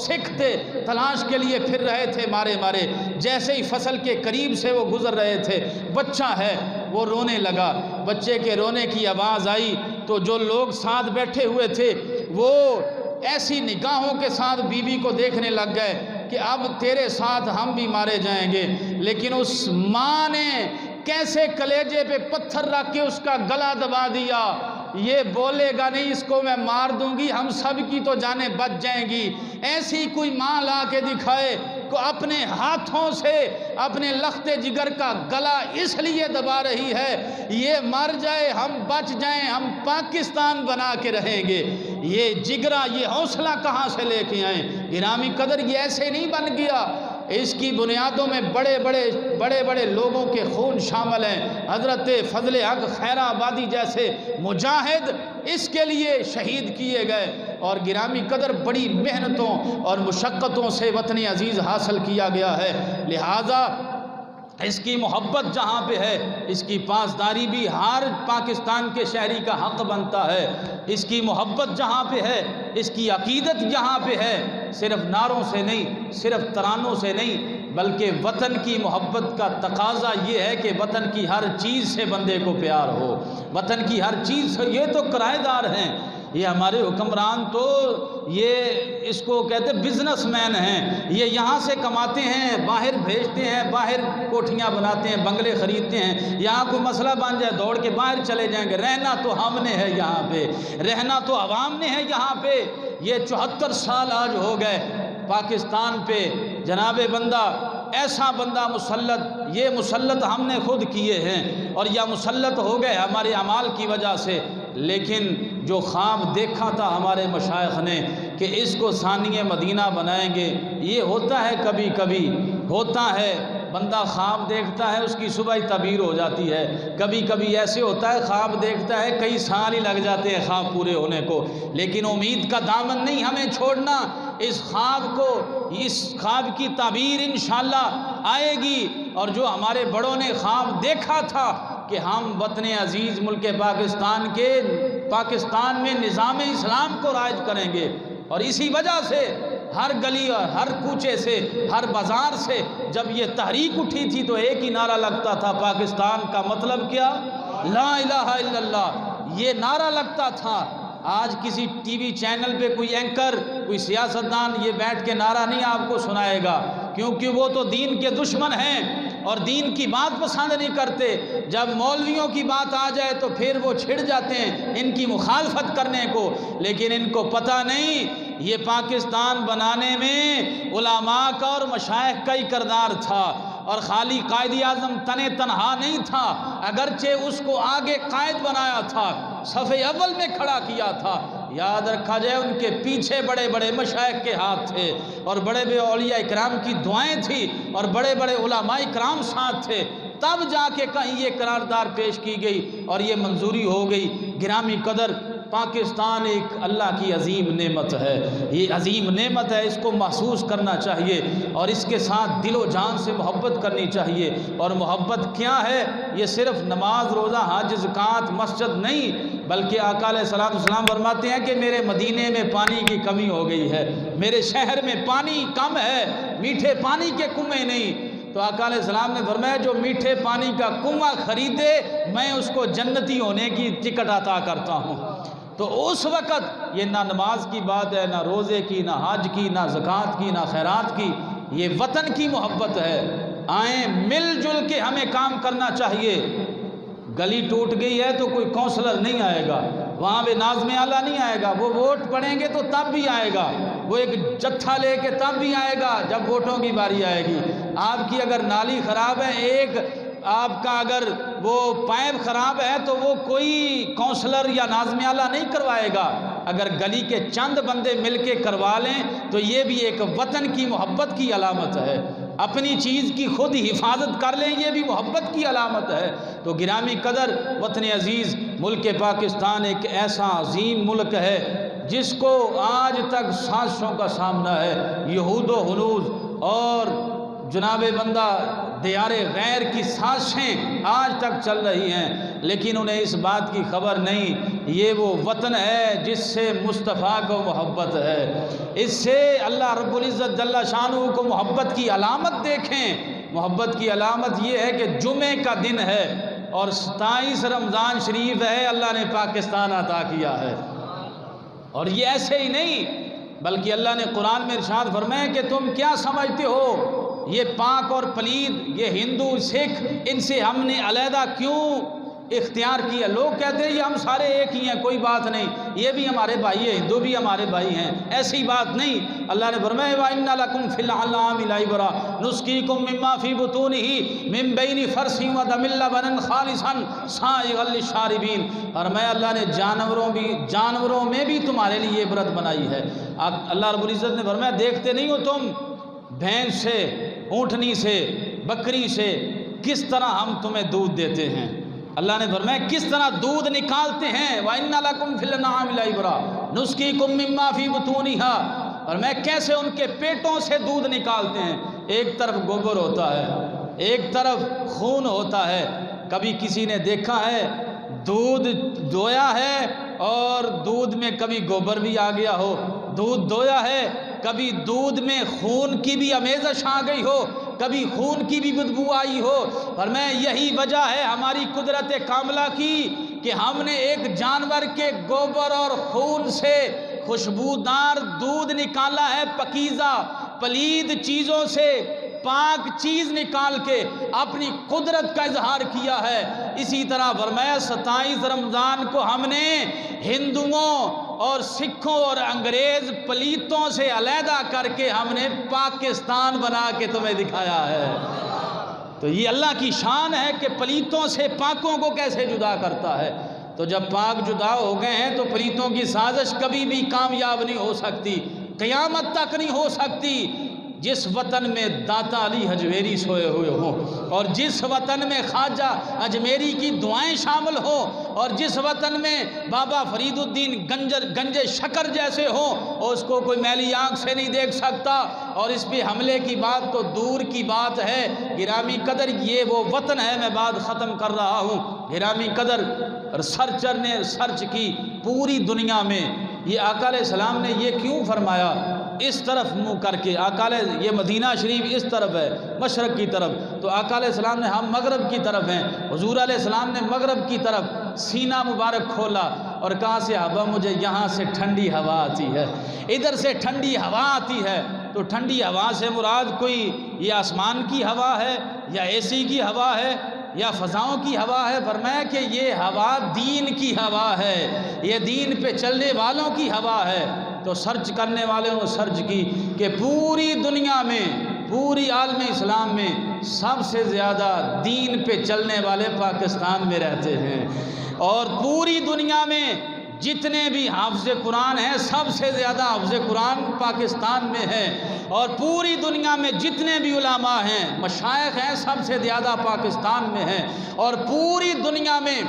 سکھ تھے تلاش کے لیے پھر رہے تھے مارے مارے، جیسے ہی فصل کے قریب سے وہ گزر رہے تھے، بچہ ہے وہ رونے لگا، بچے کے رونے کی آواز آئی تو جو لوگ ساتھ بیٹھے ہوئے تھے وہ ایسی نگاہوں کے ساتھ بیوی کو دیکھنے لگ گئے کہ اب تیرے ساتھ ہم بھی مارے جائیں گے۔ لیکن اس ماں نے کیسے کلیجے پہ پتھر رکھ کے اس کا گلا دبا دیا، یہ بولے گا نہیں اس کو میں مار دوں گی، ہم سب کی تو جانیں بچ جائیں گی۔ ایسی کوئی ماں لا کے دکھائے کو اپنے ہاتھوں سے اپنے لخت جگر کا گلا اس لیے دبا رہی ہے یہ مر جائے ہم بچ جائیں، ہم پاکستان بنا کے رہیں گے۔ یہ جگرا، یہ حوصلہ کہاں سے لے کے آئیں؟ گرامی قدر یہ ایسے نہیں بن گیا۔ اس کی بنیادوں میں بڑے بڑے لوگوں کے خون شامل ہیں۔ حضرت فضل حق خیر آبادی جیسے مجاہد اس کے لیے شہید کیے گئے، اور گرامی قدر بڑی محنتوں اور مشقتوں سے وطن عزیز حاصل کیا گیا ہے۔ لہٰذا اس کی محبت جہاں پہ ہے، اس کی پاسداری بھی ہر پاکستان کے شہری کا حق بنتا ہے۔ اس کی محبت جہاں پہ ہے، اس کی عقیدت جہاں پہ ہے، صرف نعروں سے نہیں، صرف ترانوں سے نہیں، بلکہ وطن کی محبت کا تقاضا یہ ہے کہ وطن کی ہر چیز سے بندے کو پیار ہو، وطن کی ہر چیز سے۔ یہ تو کرایہ دار ہیں، یہ ہمارے حکمران تو یہ اس کو کہتے ہیں بزنس مین ہیں، یہ یہاں سے کماتے ہیں، باہر بھیجتے ہیں، باہر کوٹھیاں بناتے ہیں، بنگلے خریدتے ہیں، یہاں کوئی مسئلہ بن جائے دوڑ کے باہر چلے جائیں گے۔ رہنا تو ہم نے ہے یہاں پہ، رہنا تو عوام نے ہے یہاں پہ۔ یہ 74 سال آج ہو گئے پاکستان پہ، جناب بندہ ایسا بندہ مسلط، یہ مسلط ہم نے خود کیے ہیں، اور یہ مسلط ہو گئے ہمارے اعمال کی وجہ سے۔ لیکن جو خواب دیکھا تھا ہمارے مشائخ نے کہ اس کو ثانی مدینہ بنائیں گے، یہ ہوتا ہے کبھی کبھی، ہوتا ہے بندہ خواب دیکھتا ہے اس کی صبح ہی تعبیر ہو جاتی ہے، کبھی کبھی ایسے ہوتا ہے خواب دیکھتا ہے کئی سال ہی لگ جاتے ہیں خواب پورے ہونے کو۔ لیکن امید کا دامن نہیں ہمیں چھوڑنا، اس خواب کو، اس خواب کی تعبیر انشاءاللہ آئے گی۔ اور جو ہمارے بڑوں نے خواب دیکھا تھا کہ ہم وطن عزیز ملک پاکستان میں نظام اسلام کو رائج کریں گے، اور اسی وجہ سے ہر گلی اور ہر کوچے سے، ہر بازار سے جب یہ تحریک اٹھی تھی تو ایک ہی نعرہ لگتا تھا، پاکستان کا مطلب کیا؟ لا الہ الا اللہ، یہ نعرہ لگتا تھا۔ آج کسی ٹی وی چینل پہ کوئی اینکر، کوئی سیاستدان یہ بیٹھ کے نعرہ نہیں آپ کو سنائے گا، کیونکہ وہ تو دین کے دشمن ہیں اور دین کی بات پسند نہیں کرتے۔ جب مولویوں کی بات آ جائے تو پھر وہ چھڑ جاتے ہیں ان کی مخالفت کرنے کو، لیکن ان کو پتہ نہیں یہ پاکستان بنانے میں علماء کا اور مشائخ کا ہی کردار تھا، اور خالی قائد اعظم تنہا نہیں تھا، اگرچہ اس کو آگے قائد بنایا تھا، صف اول میں کھڑا کیا تھا۔ یاد رکھا جائے ان کے پیچھے بڑے بڑے مشائخ کے ہاتھ تھے، اور بڑے بڑے اولیاء اکرام کی دعائیں تھیں، اور بڑے بڑے علماء اکرام ساتھ تھے، تب جا کے کہیں یہ قرارداد پیش کی گئی اور یہ منظوری ہو گئی۔ گرامی قدر پاکستان ایک اللہ کی عظیم نعمت ہے، یہ عظیم نعمت ہے، اس کو محسوس کرنا چاہیے اور اس کے ساتھ دل و جان سے محبت کرنی چاہیے۔ اور محبت کیا ہے؟ یہ صرف نماز، روزہ، حج، زکوٰۃ، مسجد نہیں، بلکہ آقا علیہ الصلوۃ والسلام فرماتے ہیں کہ میرے مدینے میں پانی کی کمی ہو گئی ہے، میرے شہر میں پانی کم ہے، میٹھے پانی کے کنویں نہیں۔ تو آقا علیہ السلام نے فرمایا جو میٹھے پانی کا کنواں خریدے میں اس کو جنتی ہونے کی ٹکٹ عطا کرتا ہوں۔ تو اس وقت یہ نہ نماز کی بات ہے، نہ روزے کی، نہ حج کی، نہ زکوٰۃ کی، نہ خیرات کی، یہ وطن کی محبت ہے۔ آئیں مل جل کے ہمیں کام کرنا چاہیے۔ گلی ٹوٹ گئی ہے تو کوئی کونسلر نہیں آئے گا، وہاں پہ ناظم اعلیٰ نہیں آئے گا، وہ ووٹ پڑیں گے تو تب بھی آئے گا، وہ ایک جتھا لے کے تب بھی آئے گا جب ووٹوں کی باری آئے گی۔ آپ کی اگر نالی خراب ہے، ایک آپ کا اگر وہ پائپ خراب ہے تو وہ کوئی کونسلر یا ناظم اعلیٰ نہیں کروائے گا، اگر گلی کے چند بندے مل کے کروا لیں تو یہ بھی ایک وطن کی محبت کی علامت ہے۔ اپنی چیز کی خود حفاظت کر لیں، یہ بھی محبت کی علامت ہے۔ تو گرامی قدر وطن عزیز ملک پاکستان ایک ایسا عظیم ملک ہے جس کو آج تک سازشوں کا سامنا ہے، یہود و ہنود اور جناب بندہ دیار غیر کی سازشیں آج تک چل رہی ہیں، لیکن انہیں اس بات کی خبر نہیں یہ وہ وطن ہے جس سے مصطفیٰ کو محبت ہے، اس سے اللہ رب العزت جل شانہ کو محبت کی علامت دیکھیں۔ محبت کی علامت یہ ہے کہ جمعے کا دن ہے اور 27 رمضان شریف ہے، اللہ نے پاکستان عطا کیا ہے۔ اور یہ ایسے ہی نہیں بلکہ اللہ نے قرآن میں ارشاد فرمایا کہ تم کیا سمجھتے ہو یہ پاک اور پلید، یہ ہندو سکھ، ان سے ہم نے علیحدہ کیوں اختیار کیا؟ لوگ کہتے ہیں یہ ہم سارے ایک ہی ہیں، کوئی بات نہیں، یہ بھی ہمارے بھائی ہیں، ہندو بھی ہمارے بھائی ہیں، ایسی بات نہیں۔ اللہ نے فرمایا وَإِنَّ لَكُمْ فِي الْأَنْعَامِ لَعِبْرَةً نُسْقِيكُم مِّمَّا فِي بُطُونِهِ مِن بَيْنِ فَرْثٍ وَدَمٍ لَبَنًا خَالِصًا سَائِغًا لِّلشَّارِبِينَ۔ فرمایا اللہ نے جانوروں میں بھی تمہارے لیے عبرت بنائی ہے۔ اللہ رب العزت نے فرمایا دیکھتے نہیں ہو تم بھینس سے اونٹنی سے، بکری سے کس طرح ہم تمہیں دودھ دیتے ہیں۔ اللہ نے فرمایا کس طرح دودھ نکالتے ہیں، وَإِنَّ لَكُمْ فِي الْأَنْعَامِ لَعِبْرَةً نُسْقِيكُم مِّمَّا فِي بُطُونِهَا، اور میں کیسے ان کے پیٹوں سے دودھ نکالتے ہیں۔ ایک طرف گوبر ہوتا ہے، ایک طرف خون ہوتا ہے۔ کبھی کسی نے دیکھا ہے دودھ دویا ہے اور دودھ میں کبھی گوبر بھی آ گیا ہو، دودھ دویا ہے کبھی دودھ میں خون کی بھی آمیزش آ گئی ہو، کبھی خون کی بھی بدبو آئی ہو۔ اور میں یہی وجہ ہے ہماری قدرت کاملہ کی کہ ہم نے ایک جانور کے گوبر اور خون سے خوشبودار دودھ نکالا ہے، پاکیزہ پلید چیزوں سے پاک چیز نکال کے اپنی قدرت کا اظہار کیا ہے۔ اسی طرح فرمایا 27 رمضان کو ہم نے ہندوؤں اور سکھوں اور انگریز پلیتوں سے علیحدہ کر کے ہم نے پاکستان بنا کے تمہیں دکھایا ہے۔ تو یہ اللہ کی شان ہے کہ پلیتوں سے پاکوں کو کیسے جدا کرتا ہے۔ تو جب پاک جدا ہو گئے ہیں تو پلیتوں کی سازش کبھی بھی کامیاب نہیں ہو سکتی، قیامت تک نہیں ہو سکتی۔ جس وطن میں داتا علی حجویری سوئے ہوئے ہوں، اور جس وطن میں خواجہ اجمیری کی دعائیں شامل ہوں، اور جس وطن میں بابا فرید الدین گنج شکر جیسے ہوں، اور اس کو کوئی میلی آنکھ سے نہیں دیکھ سکتا، اور اس پہ حملے کی بات تو دور کی بات ہے۔ گرامی قدر یہ وہ وطن ہے، میں بات ختم کر رہا ہوں۔ گرامی قدر سرچر نے سرچ کی پوری دنیا میں، یہ آقا علیہ السلام نے یہ کیوں فرمایا اس طرف منہ کر کے؟ آقا علیہ یہ مدینہ شریف اس طرف ہے مشرق کی طرف، تو آقا علیہ السلام نے ہم مغرب کی طرف ہیں، حضور علیہ السلام نے مغرب کی طرف سینہ مبارک کھولا اور کہا صحابہ مجھے یہاں سے ٹھنڈی ہوا آتی ہے، ادھر سے ٹھنڈی ہوا آتی ہے۔ تو ٹھنڈی ہوا سے مراد کوئی یہ آسمان کی ہوا ہے یا اے سی کی ہوا ہے یا فضاؤں کی ہوا ہے؟ فرمایا کہ یہ ہوا دین کی ہوا ہے، یہ دین پہ چلنے والوں کی ہوا ہے۔ تو سرچ کرنے والوں نے سرچ کی کہ پوری دنیا میں، پوری عالم اسلام میں سب سے زیادہ دین پہ چلنے والے پاکستان میں رہتے ہیں، اور پوری دنیا میں جتنے بھی حافظ قرآن ہیں سب سے زیادہ حافظ قرآن پاکستان میں ہیں، اور پوری دنیا میں جتنے بھی علماء ہیں مشائخ ہیں سب سے زیادہ پاکستان میں ہیں، اور پوری دنیا میں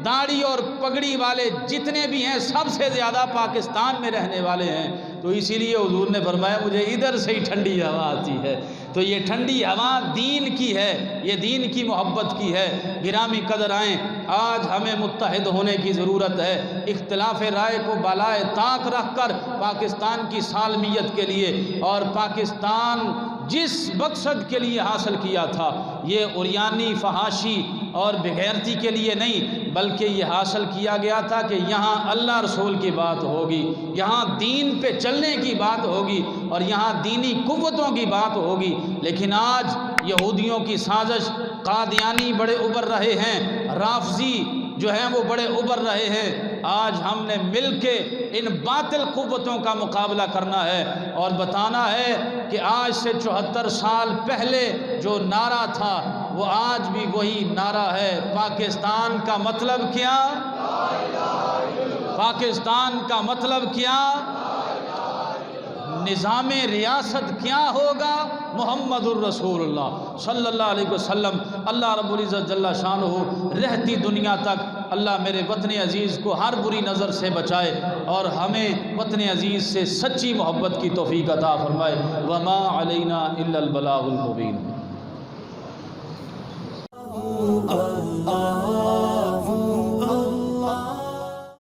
داڑھی اور پگڑی والے جتنے بھی ہیں سب سے زیادہ پاکستان میں رہنے والے ہیں۔ تو اسی لیے حضور نے فرمایا مجھے ادھر سے ہی ٹھنڈی ہوا آتی ہے۔ تو یہ ٹھنڈی ہوا دین کی ہے، یہ دین کی محبت کی ہے۔ گرامی قدر آئیں، آج ہمیں متحد ہونے کی ضرورت ہے، اختلاف رائے کو بالائے طاق رکھ کر پاکستان کی سالمیت کے لیے، اور پاکستان جس مقصد کے لیے حاصل کیا تھا، یہ عریانی فحاشی اور بغیرتی کے لیے نہیں، بلکہ یہ حاصل کیا گیا تھا کہ یہاں اللہ رسول کی بات ہوگی، یہاں دین پہ چلنے کی بات ہوگی، اور یہاں دینی قوتوں کی بات ہوگی۔ لیکن آج یہودیوں کی سازش، قادیانی بڑے ابھر رہے ہیں، رافضی جو ہیں وہ بڑے ابھر رہے ہیں۔ آج ہم نے مل کے ان باطل قوتوں کا مقابلہ کرنا ہے اور بتانا ہے کہ آج سے 74 سال پہلے جو نعرہ تھا وہ آج بھی وہی نعرہ ہے۔ پاکستان کا مطلب کیا؟ پاکستان کا مطلب کیا؟ نظام ریاست کیا ہوگا؟ محمد الرسول اللہ صلی اللہ علیہ وسلم۔ اللہ رب العزت جل شانہ رہتی دنیا تک اللہ میرے وطن عزیز کو ہر بری نظر سے بچائے، اور ہمیں وطن عزیز سے سچی محبت کی توفیق عطا فرمائے۔ وما علینا الا البلاغ المبین۔